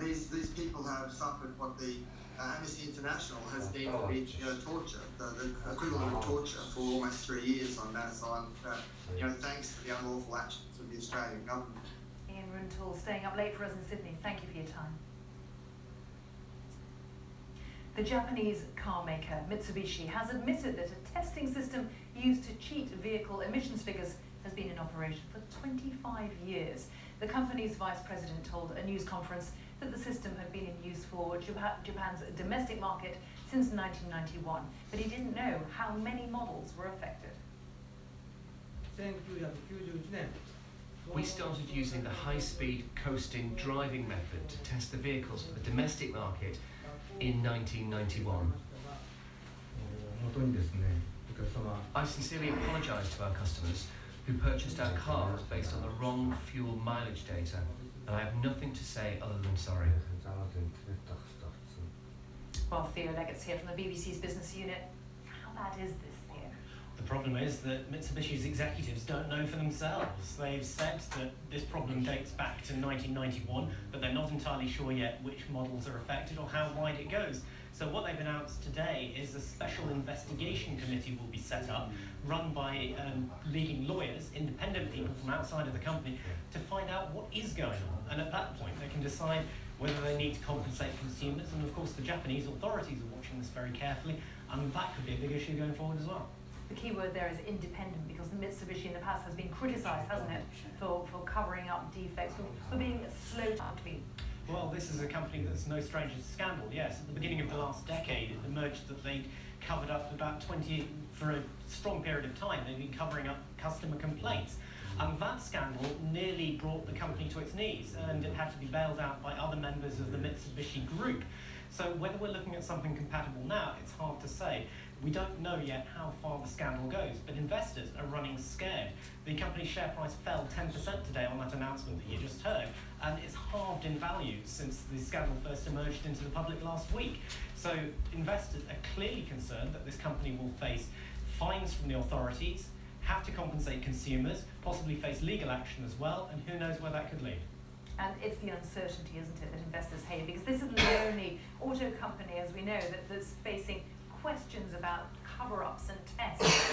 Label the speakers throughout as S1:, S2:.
S1: These people have suffered what the Amnesty International has deemed to be torture, the equivalent of torture for almost 3 years on Manus Island, thanks to the unlawful actions of the Australian government.
S2: Ian Runtoul staying up late for us in Sydney. Thank you for your time. The Japanese car maker Mitsubishi has admitted that a testing system used to cheat vehicle emissions figures has been in operation for 25 years. The company's vice president told a news conference that the system had been in use for Japan's domestic market since 1991, but he didn't know how many models were affected.
S3: We started using the high-speed coasting driving method to test the vehicles for the domestic market in 1991. I sincerely apologise to our customers who purchased our cars based on the wrong fuel mileage data, and I have nothing to say other than sorry.
S2: Well, Theo Leggett's here from the BBC's business unit. How bad is this, Theo?
S4: The problem is that Mitsubishi's executives don't know for themselves. They've said that this problem dates back to 1991, but they're not entirely sure yet which models are affected or how wide it goes. So what they've announced today is a special investigation committee will be set up, run by leading lawyers, independent people from outside of the company, to find out what is going on. And at that point, they can decide whether they need to compensate consumers. And of course, the Japanese authorities are watching this very carefully, and that could be a big issue going forward as well.
S2: The key word there is independent, because Mitsubishi in the past has been criticised, hasn't it, for covering up defects, for being slow to intervene.
S4: Well, this is a company that's no stranger to scandal, yes. At the beginning of the last decade, it emerged that they'd covered up about 20, for a strong period of time, they'd been covering up customer complaints. And that scandal nearly brought the company to its knees, and it had to be bailed out by other members of the Mitsubishi group. So whether we're looking at something compatible now, it's hard to say. We don't know yet how far the scandal goes, but investors are running scared. The company's share price fell 10% today on that announcement that you just heard, and it's halved in value since the scandal first emerged into the public last week. So investors are clearly concerned that this company will face fines from the authorities, have to compensate consumers, possibly face legal action as well, and who knows where that could lead.
S2: And it's the uncertainty, isn't it, that investors hate, because this isn't the only auto company, as we know, that's facing questions about cover-ups and tests.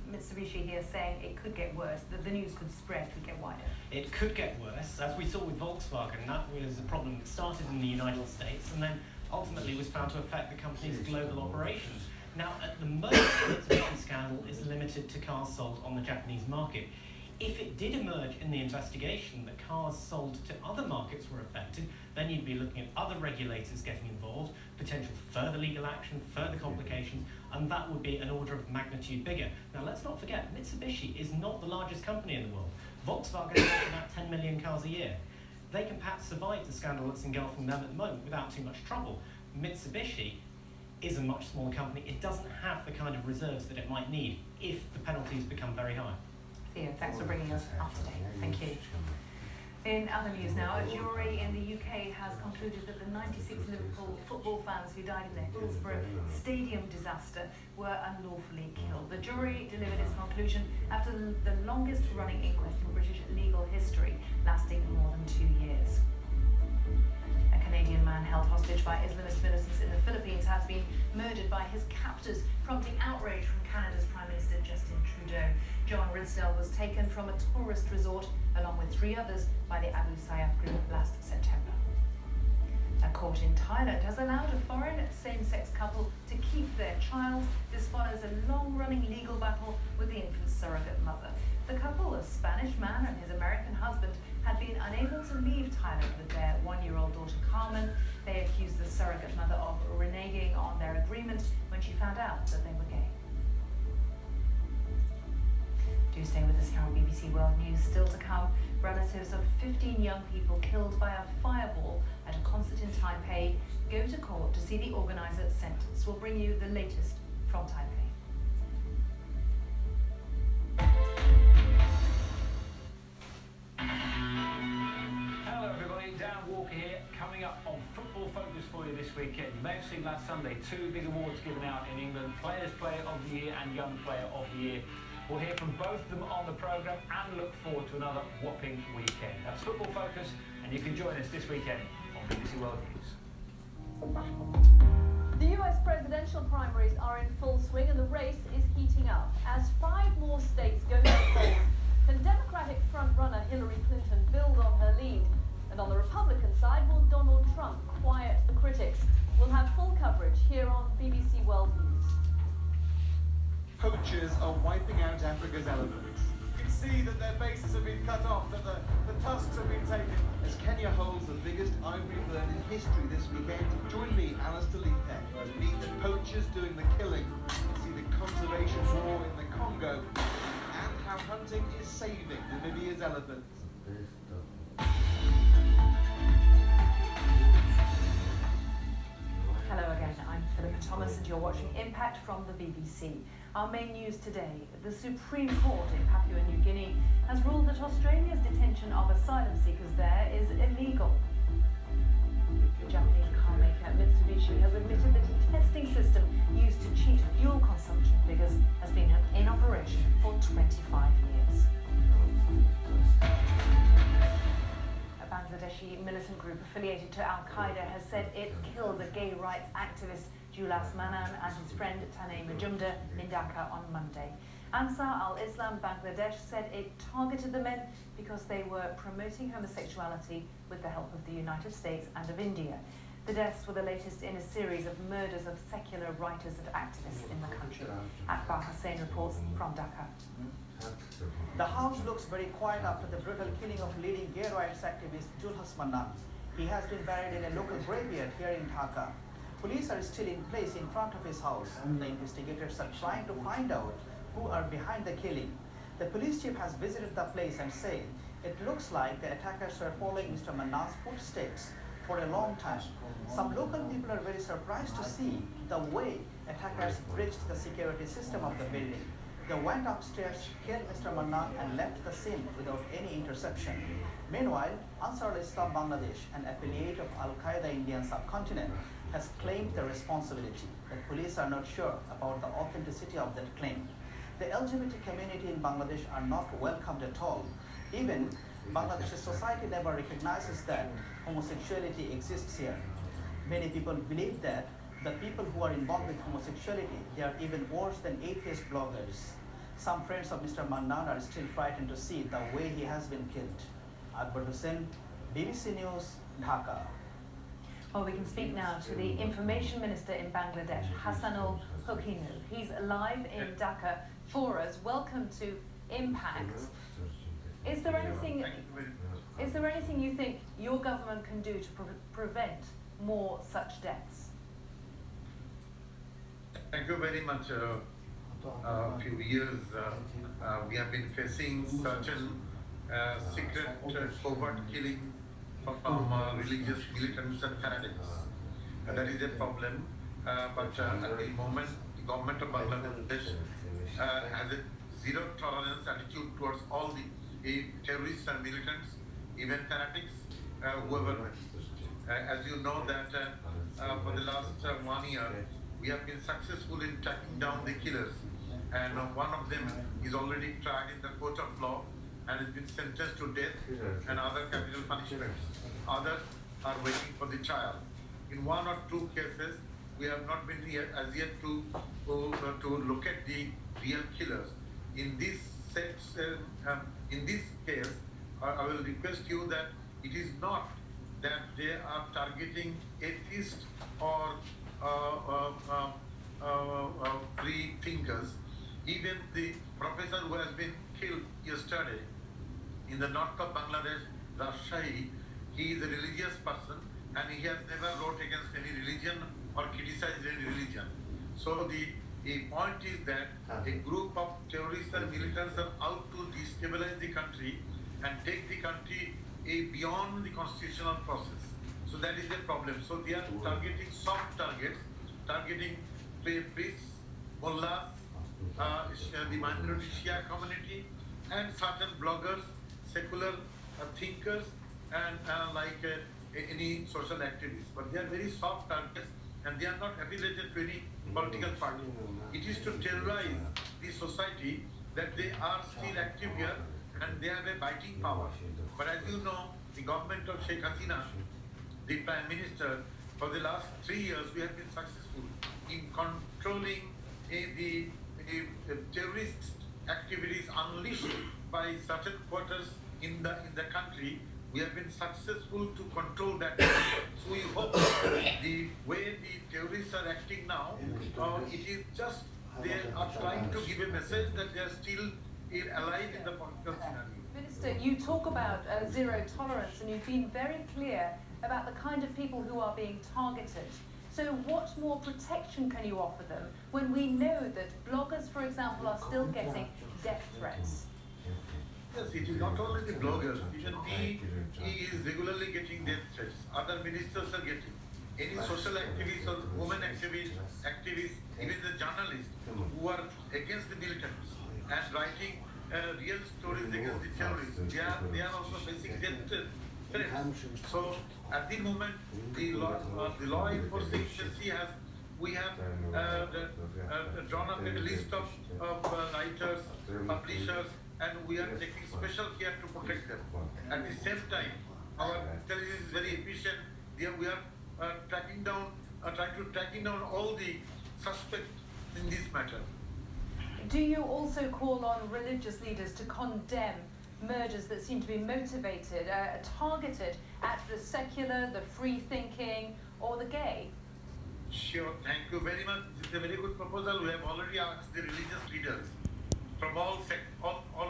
S2: Mitsubishi here saying it could get worse, that the news could spread, could get wider.
S4: It could get worse, as we saw with Volkswagen. That was a problem that started in the United States and then ultimately was found to affect the company's global operations. Now, at the moment, the Mitsubishi scandal is limited to cars sold on the Japanese market. If it did emerge in the investigation that cars sold to other markets were affected, then you'd be looking at other regulators getting involved, potential further legal action, further complications, and that would be an order of magnitude bigger. Now, let's not forget, Mitsubishi is not the largest company in the world. Volkswagen makes about 10 million cars a year. They can perhaps survive the scandal that's engulfing them at the moment without too much trouble. Mitsubishi is a much smaller company. It doesn't have the kind of reserves that it might need if the penalties become very high.
S2: Theo, thanks for bringing us up to date. Thank you. In other news now, a jury in the UK has concluded that the 96 Liverpool football fans who died in the Hillsborough Stadium disaster were unlawfully killed. The jury delivered its conclusion after the longest running inquest in British legal history, lasting more than 2 years. A Canadian man held hostage by Islamist militants in the Philippines has been murdered by his captors, prompting outrage from Canada's Prime Minister Justin Trudeau. John Ridsdale was taken from a tourist resort along with 3 others by the Abu Sayyaf group last September. A court in Thailand has allowed a foreign same-sex couple to keep their child. This follows a long-running legal battle with the infant's surrogate mother. The couple, a Spanish man and his American husband, had been unable to leave Thailand with their 1-year-old daughter Carmen. They accused the surrogate mother of reneging on their agreement when she found out that they were gay. Do stay with us here on BBC World News. Still to come, relatives of 15 young people killed by a fireball at a concert in Taipei go to court to see the organiser sentenced. We'll bring you the latest from Taipei.
S5: Hello everybody, Dan Walker here, coming up on Football Focus for you this weekend. You may have seen last Sunday 2 big awards given out in England, Players' Player of the Year and Young Player of the Year. We'll hear from both of them on the programme and look forward to another whopping weekend. That's Football Focus, and you can join us this weekend BBC World News.
S6: The US presidential primaries are in full swing and the race is heating up. As 5 more states go to the polls, can Democratic frontrunner Hillary Clinton build on her lead? And on the Republican side, will Donald Trump quiet the critics? We'll have full coverage here on BBC World News.
S7: Poachers are wiping out Africa's elephants. You can see that their faces have been cut off, that the tusks have been taken. As Kenya holds the biggest ivory bird in history this weekend, join me, Alistair Lee-Peck, as we meet the poachers doing the killing, see the conservation war in the Congo, and how hunting is saving Namibia's elephants.
S2: Hello again, I'm Philippa Thomas and you're watching Impact from the BBC. Our main news today, the Supreme Court in Papua New Guinea has ruled that Australia's detention of asylum seekers there is illegal. The Japanese car maker Mitsubishi has admitted that its testing system used to cheat fuel consumption figures has been in operation for 25 years. A Bangladeshi militant group affiliated to Al-Qaeda has said it killed a gay rights activist Julas Manan and his friend Tanay Majumdar in Dhaka on Monday. Ansar al-Islam Bangladesh said it targeted the men because they were promoting homosexuality with the help of the United States and of India. The deaths were the latest in a series of murders of secular writers and activists in the country. Akbar Hussain reports from Dhaka.
S8: The house looks very quiet after the brutal killing of leading gay rights activist Julas Manan. He has been buried in a local graveyard here in Dhaka. Police are still in place in front of his house. The investigators are trying to find out who are behind the killing. The police chief has visited the place and said it looks like the attackers were following Mr. Manan's footsteps for a long time. Some local people are very surprised to see the way attackers breached the security system of the building. They went upstairs, killed Mr. Manan and left the scene without any interception. Meanwhile, Ansar al-Islam Bangladesh, an affiliate of Al-Qaeda Indian subcontinent, has claimed the responsibility. The police are not sure about the authenticity of that claim. The LGBT community in Bangladesh are not welcomed at all. Even Bangladesh's society never recognizes that homosexuality exists here. Many people believe that the people who are involved with homosexuality, they are even worse than atheist bloggers. Some friends of Mr. Manan are still frightened to see the way he has been killed. Akbar Hussain, BBC News, Dhaka.
S2: Well, we can speak now to the Information Minister in Bangladesh, Hassanul Hokinu. He's live in Dhaka for us. Welcome to Impact. Is there anything you think your government can do to prevent more such deaths?
S9: Thank you very much. A few years we have been facing certain secret covert killings from religious militants and fanatics. That is a problem, but at the moment the government of Bangladesh has a zero tolerance attitude towards all the terrorists and militants, even fanatics, whoever. As you know that for the last 1 year we have been successful in tracking down the killers, and one of them is already tried in the court of law and has been sentenced to death and other capital punishments. Others are waiting for the trial. In 1 or 2 cases, we have not been as yet to locate the real killers. In this case, I will request you that it is not that they are targeting atheists or free thinkers. Even the professor who has been killed yesterday in the north of Bangladesh, Rajshahi, he is a religious person and he has never wrote against any religion or criticized any religion. So the point is that a group of terrorists and militants are out to destabilize the country and take the country beyond the constitutional process. So that is the problem. So they are targeting soft targets, targeting priests, mullahs, the minority Shia community, and certain bloggers, secular thinkers, and any social activists. But they are very soft targets and they are not affiliated to any political party. It is to terrorize the society that they are still active here and they have a biting power. But as you know, the government of Sheikh Hasina the Prime Minister, for the last 3 years we have been successful in controlling the terrorist activities unleashed by certain quarters in the country. We have been successful to control that. So we hope the way the terrorists are acting now, it is just they are trying to give a message that they are still alive in the political scenario.
S2: Minister, you talk about zero tolerance, and you've been very clear about the kind of people who are being targeted. So what more protection can you offer them when we know that bloggers, for example, are still getting death threats?
S9: Yes, it is not only the bloggers, even he is regularly getting death threats. Other ministers are getting. Any social activists or women activists, even the journalists who are against the militants and writing real stories against the terrorists, they are also facing death threats. So at the moment, the law enforcement agency we have drawn up a list of writers, publishers, and we are taking special care to protect them. At the same time, our intelligence is very efficient. We are tracking down all the suspects in this matter.
S2: Do you also call on religious leaders to condemn murders that seem to be motivated, targeted at the secular, the free-thinking, or the gay?
S9: Sure, thank you very much. It's a very good proposal. We have already asked the religious leaders from all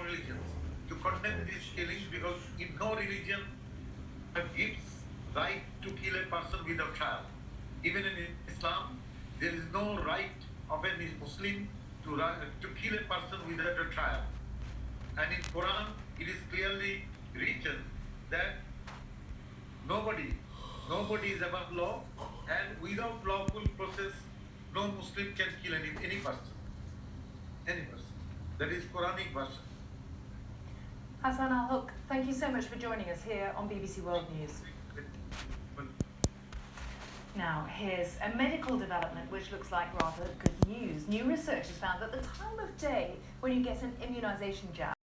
S9: religions to condemn these killings, because in no religion gives right to kill a person without trial. Even in Islam, there is no right of a Muslim to kill a person without a trial. And in Quran, it is clearly written that nobody is above law, and without lawful process, no Muslim can kill any person. Any person. That is Quranic version.
S2: Hassan Al-Haq, thank you so much for joining us here on BBC World News. Now, here's a medical development which looks like rather good news. New research has found that the time of day when you get an immunisation jab